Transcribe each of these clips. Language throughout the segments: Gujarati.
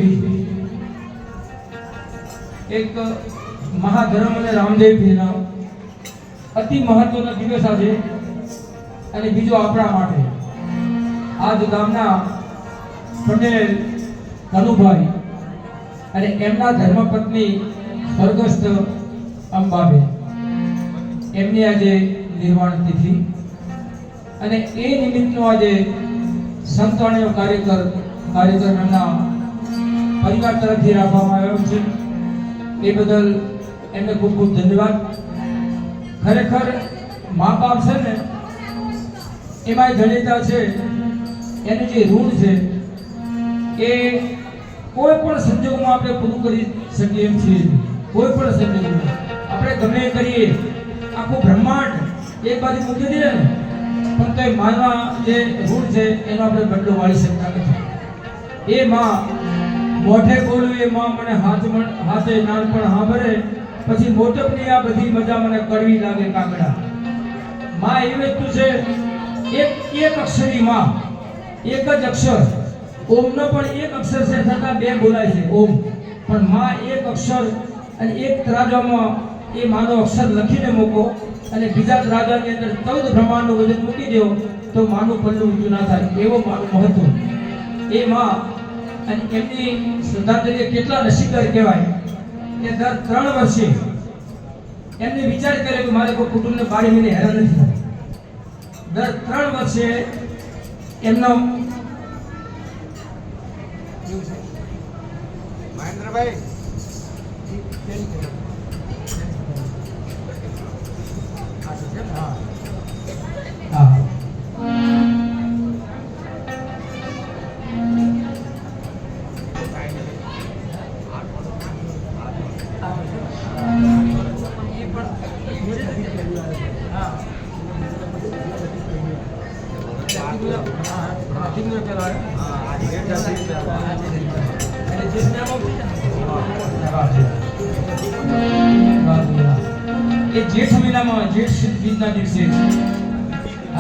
બીજ એક મહાધર્મ અને રામદેવજીના અતિ મહત્વનો દિવસ આજે અને બીજો આપણા માટે આજ ગામના પટેલ કનુભાઈ અને એમના ધર્મપત્ની સ્વર્ગસ્થ અંબાબેન એમની આજે નિર્વાણ તિથિ અને એ નિમિત્તનો આજે સંતવાણીનો કાર્યક્રમ એમના પરિવાર તરફથી રાખવામાં આવ્યો છે એ બદલ એમને ખૂબ ખૂબ ધન્યવાદ. ખરેખર મા બાપ છે ને એમાં જડિતા છે એનું જે ઋણ છે એ કોઈ પણ સંજોગોમાં આપણે પૂરું કરી શકીએ એમ છીએ. કોઈ પણ સંજોગોમાં આપણે ગમે એ કરીએ આખું બ્રહ્માંડ એક બાજુ મૂકી દઈએ ને પણ તો માના જે ઋણ છે એનો આપણે બદલો વાળી શકતા નથી. એ માં મોઢે બોલવું એ માં મને હાથે નાનપણ સાંભળે પછી મોટપની આ બધી મજા મને કડવી લાગે કાગડા. માં એવી વસ્તુ છે એક અક્ષરી માં એક જ અક્ષર ઓમનો પણ એક અક્ષર છે છતાં બે બોલાય છે ઓમ પણ માં એક અક્ષર અને એક ત્રાજામાં એ માનો અક્ષર લખીને મૂકો અને બીજા ત્રાજાની અંદર 14 બ્રહ્માંડનું વજન મૂકી દો તો માનું પલ્લું ઊંચું ના થાય એવો માનું મહત્વ. એ માં અને એમની શ્રદ્ધાંજલિ કેટલા નસીબદાર કહેવાય કે દર 3 વર્ષે એમને વિચાર કરે કે મારે કોઈ કુટુંબને 12 મહિને હેરાન નથી થવું. દર 3 વર્ષે એમનો મહેન્દ્રભાઈ જેઠ મહિનામાં જેઠ સુદ બીજના દિવસે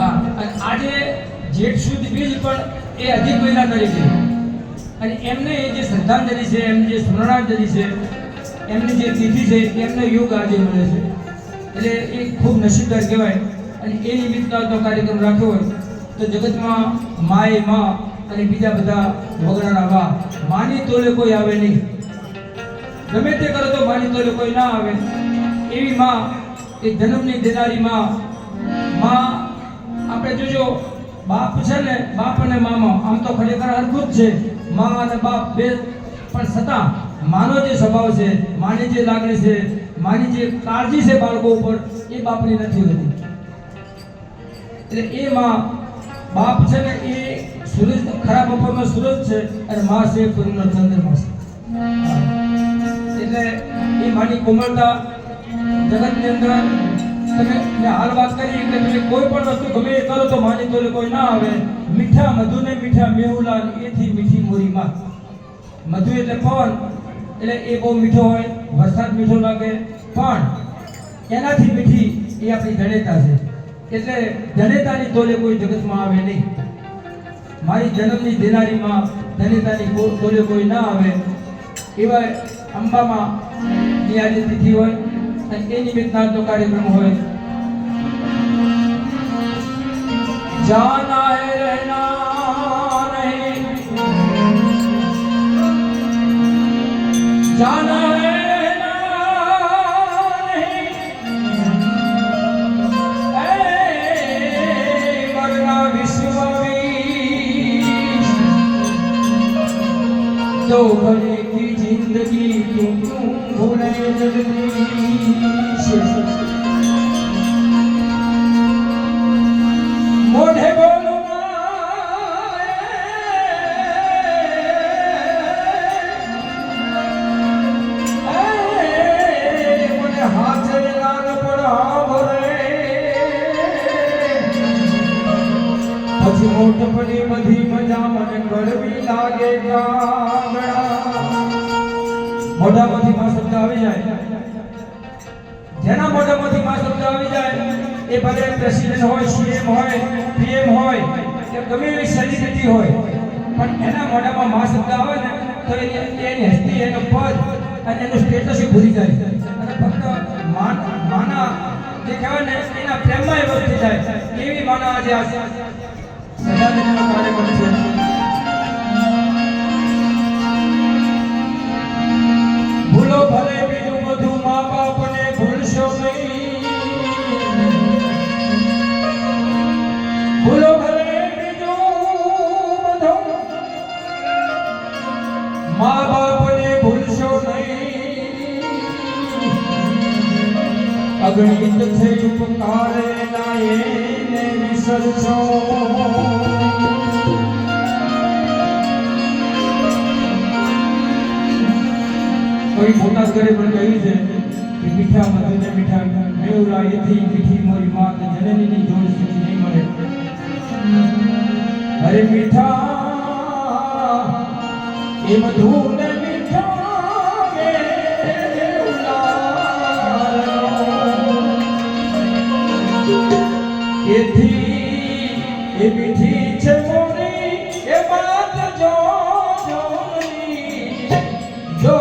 અને આજે જેઠ સુદ બીજ પણ એ અધિક મહિના તરીકે અને એમને જે શ્રદ્ધાંજલિ છે એમની જે સ્મરણાંજલિ છે એમની જે તિથિ છે એમનો યોગ આજે મળે છે એટલે એ ખૂબ નસીબદાર કહેવાય. અને એ નિમિત્તનો તો કાર્યક્રમ રાખ્યો હોય તો જગતમાં માય માં અને બીજા બધા વગડાના વા માની તોલે કોઈ આવે નહીં. ગમે તે કરો તો માની તોલે કોઈ ના આવે એવી માં એ જન્મની દેનારી માં આપણે જોજો બાપ છે ને બાપ અને મામા આમ તો ખરેખર અદ્ભુત છે માં અને બાપ બે પણ છતાં માનો જે સ્વભાવ છે માની જે લાગણી છે માની જે કાળજી છે બાળકો ઉપર એ બાપની નથી હોતી. એટલે એ માં બાપ છે ને એ સૂરજ ખરાબ બપોરનો સૂરજ છે અને માં છે પૂર્ણનો ચંદ્રમા છે. એટલે એ માની કોમળતા જગતની અંદર તમે હાલ વાત કરી કે તમે કોઈ પણ વસ્તુ ગમે એ કરો તો માની તોલે કોઈ ના આવે. મીઠા મધુને મીઠા મેહુલાલ એથી મીઠી મોરી માં. મધુ એટલે પવન એટલે એ બહુ મીઠો હોય વરસાદ મીઠો લાગે પણ એનાથી મીઠી એ આપણી જનેતા છે. એટલે જનેતાની તોલે કોઈ જગતમાં આવે નહીં. મારી જન્મની દેનારી માં જનેતાની તોલે કોઈ ના આવે એવા અંબામાં ની આજે તિથિ હોય અને એ નિમિત્તના તો કાર્યક્રમ હોય. જાના હે રહેના નહીં જાના હે રહેના નહીં એ મરના વિશ્વ વીર તો ભલે કી જિંદગી તું ભૂલે જગદીશ. મોઢે બોલો મને હાથે લાલ પડા ભરે પછી મોટપની બધી મજા મને કડવી લાગે મોઢામાંથી માં શબ્દ આવી જાય જેના મોઢામાંથી માં શબ્દ આવી જાય એ ભલે પ્રેસિડેન્ટ હોય સીએમ હોય પીએમ હોય કે ગમે એવી સેલિબ્રિટી હોય પણ એના મોઢામાં માં શબ્દ આવે ને તો એની હસ્તી એનો પદ અને એનું સ્ટેટસ ભૂલી જાય અને ફક્ત માના જે કહેવાય ને એના પ્રેમમાં એ વસ્તુ જાય એવી માના આજે સદાનંદનો કાર્યક્રમ છે. ભૂલો ભલે બીજું બધું મા બાપને ભૂલશો નહીં. ભૂલો ભલે બીજું બધું મા બાપને ભૂલશો નહીં. અગણિત છે ઉપકાર ના એને વિસરશો. કોઈ મોટા ઘરે પણ કહ્યું છે કે મીઠા મધુને મીઠા મેવરા એથી મીઠી મોરી માત જનનીની જોડ સુધી નહીં મળે. અરે મીઠા એ મધુને મીઠા એથી એ મીઠી છે મોરી એ વાત જો